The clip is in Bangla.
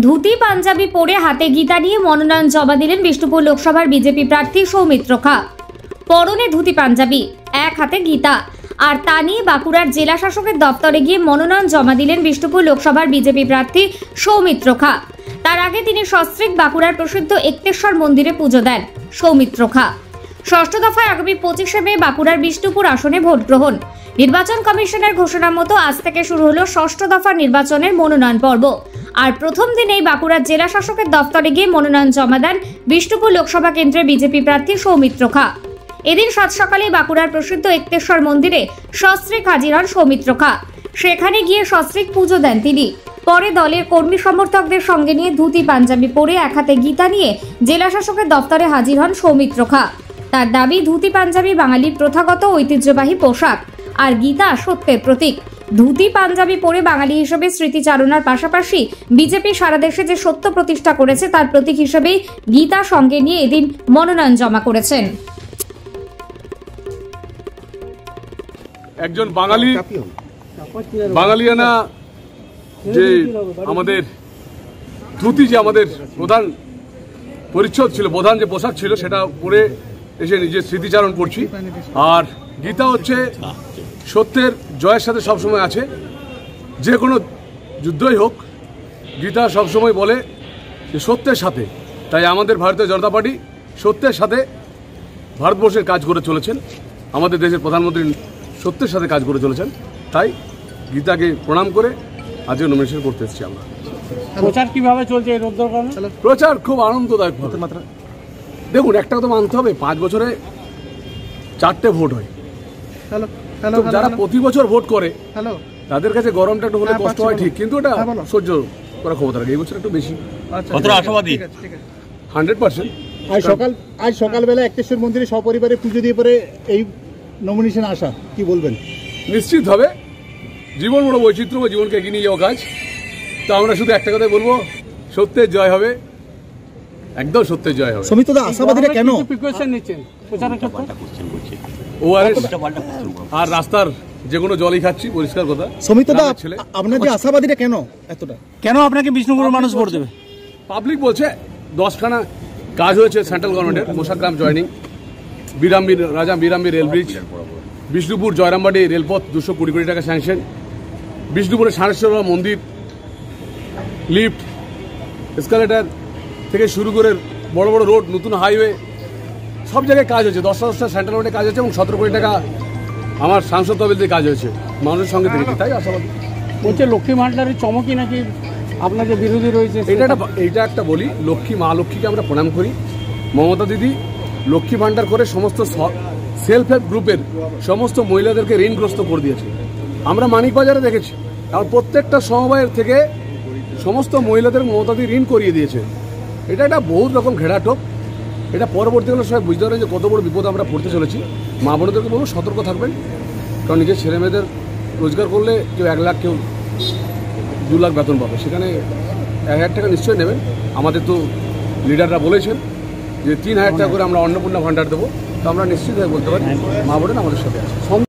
ধুতি পাঞ্জাবি পরে হাতে গীতা নিয়ে মনোনয়ন জমা দিলেন বিষ্ণুপুর লোকসভার বিজেপি প্রার্থী সৌমিত্র খা। পরনে ধুতি পাঞ্জাবি, এক হাতে গীতা, আর তা নিয়ে বাঁকুড়ার জেলা শাসকের দপ্তরে গিয়ে মনোনয়ন জমা দিলেন বিষ্ণুপুর লোকসভার বিজেপি প্রার্থী সৌমিত্র খা। তার আগে তিনি সস্ত্রীক বাঁকুড়ার প্রসিদ্ধ একতেশ্বর মন্দিরে পুজো দেন সৌমিত্র খা। ষষ্ঠ দফায় আগামী 25শে মে বাঁকুড়ার বিষ্ণুপুর আসনে ভোট গ্রহণ। নির্বাচন কমিশনের ঘোষণা মতো আজ থেকে শুরু হলো ষষ্ঠ দফা নির্বাচনের মনোনয়ন পর্ব। আর প্রথম দিনেই বাঁকুড়ার জেলা শাসকের দপ্তরে গিয়ে মনোনয়ন জমা দেন বিষ্ণুপুর লোকসভা কেন্দ্রের বিজেপি প্রার্থী সৌমিত্র খা। এদিন সাত সকালে বাঁকুড়ার প্রসিদ্ধ একতেশ্বর মন্দিরে সস্ত্রীক হাজির হন সৌমিত্র খা। সেখানে গিয়ে সস্ত্রীক পুজো দেন তিনি। পরে দলের কর্মী সমর্থকদের সঙ্গে নিয়ে ধুতি পাঞ্জাবি পরে এক হাতে গীতা নিয়ে জেলা শাসকের দপ্তরে হাজির হন সৌমিত্র খা। তার দাবি, ধুতি পাঞ্জাবি বাঙালির প্রথাগত ঐতিহ্যবাহী পোশাক, আর গীতা সত্যের প্রতীক। ধুতি পাঞ্জাবি পরে বাঙালি হিসেবে স্মৃতিচারণার পাশাপাশি বিজেপি সারা দেশে যে সত্য প্রতিষ্ঠা করেছে তার প্রতীক হিসেবেই গীতা সঙ্গে নিয়ে এদিন মনোনয়ন জমা করেছেন। একজন বাঙালিয়ানা যে আমাদের ধুতি, যে আমাদের প্রধান পরিচ্ছদ ছিল, প্রধান যে পোশাক ছিল, সেটা পরে এসে নিজের স্মৃতিচারণ করছি। আর গীতা হচ্ছে সত্যের জয়ের সাথে সবসময় আছে। যে কোনো যুদ্ধই হোক, গীতা সবসময় বলে যে সত্যের সাথে। তাই আমাদের ভারতীয় জনতা পার্টি সত্যের সাথে ভারতবর্ষের কাজ করে চলেছেন। আমাদের দেশের প্রধানমন্ত্রী সত্যের সাথে কাজ করে চলেছেন। তাই গীতাকে প্রণাম করে আজকে নমিনেশন করতে এসেছি আমরা। প্রচার কিভাবে চলছে? প্রচার খুব আনন্দদায়ক। দেখুন, একটা কথা মানতে হবে, 5 বছরে 4টে ভোট হয়। যারা প্রতি বছর ভোট করে তাদের কাছে গরমটা একটু হলে কষ্ট হয়, ঠিক, কিন্তু এটা সহ্য করার ক্ষমতা রাখে। এই বছর একটু বেশি। কতটা আশাবাদী? 100%। আজ সকালবেলা একতেশ্বর মন্দিরে সপরিবারে পুজো দিয়ে পরে এই নমিনেশন আসা, কি বলবেন? নিশ্চিত হবে। জীবন বড় বৈচিত্র্য, জীবনকে এগিয়ে নিয়ে যাওয়া কাজ। তো আমরা শুধু একটা কথাই বলবো, সত্যের জয় হবে, একদম সত্যের জয় হবে। সৌমিত্রদা, আশাবাদীরা কেন প্রিপারেশন নিচ্ছেন প্রচারের ক্ষেত্রে? ওআরএস আর রাস্তার যে কোনো জলই খাচ্ছি, পরিষ্কার কথা। সৌমিত্রদা, আপনাদের আশাবাদীরা কেন আপনাকে বিষ্ণুপুরের মানুষ ভোট দেবে? পাবলিক বলছে 10খানা কাজ হয়েছে সেন্ট্রাল গভর্নমেন্টের। মোশাগ্রাম জয়নিং, রাজা বিরামবীর রেল ব্রিজ, বিষ্ণুপুর জয়রামবাড়ি রেলপথ 220 কোটি টাকা স্যাংশন, বিষ্ণুপুরের সানেশ্বর মন্দির, লিফট, এসকালেটার থেকে শুরু করে বড় বড় রোড, নতুন হাইওয়ে, সব জায়গায় কাজ হয়েছে। 10টা সেন্ট্রাল গভর্নমেন্টে কাজ হয়েছে এবং 17 কোটি টাকা আমার সাংসদ তহবিল কাজ হয়েছে। মানুষের সঙ্গে দেখেছি, তাই আশাবাদী। বলছে লক্ষ্মী ভান্ডারের চমকই নাকি আপনাদের বিরোধী রয়েছে। এইটা একটা বলি, মা লক্ষ্মীকে আমরা প্রণাম করি। মমতা দিদি লক্ষ্মী ভান্ডার করে সমস্ত সেলফ হেল্প গ্রুপের সমস্ত মহিলাদেরকে ঋণগ্রস্ত করে দিয়েছে। আমরা মানিকবাজারে দেখেছি, আর প্রত্যেকটা সমবায়ের থেকে সমস্ত মহিলাদের মমতা দিদি ঋণ করিয়ে দিয়েছে। এটা একটা বহুত রকম ঘেরাটোপ। এটা পরবর্তীকালে সবাই বুঝতে পারেন যে কত বড় বিপদ আমরা পড়তে চলেছি। মা বোনদেরকে বলবো সতর্ক থাকবেন, কারণ নিজের ছেলে মেয়েদের রোজগার করলে কেউ 1 লাখ, কেউ 2 লাখ বেতন পাবে, সেখানে 1,000 টাকা নিশ্চয়ই নেবেন। আমাদের তো লিডাররা বলেছেন যে 3,000 টাকা করে আমরা অন্নপূর্ণা ভান্ডার দেবো। তো আমরা নিশ্চিতভাবে বলতে পারি মা বোনেরা আমাদের সাথে আছে।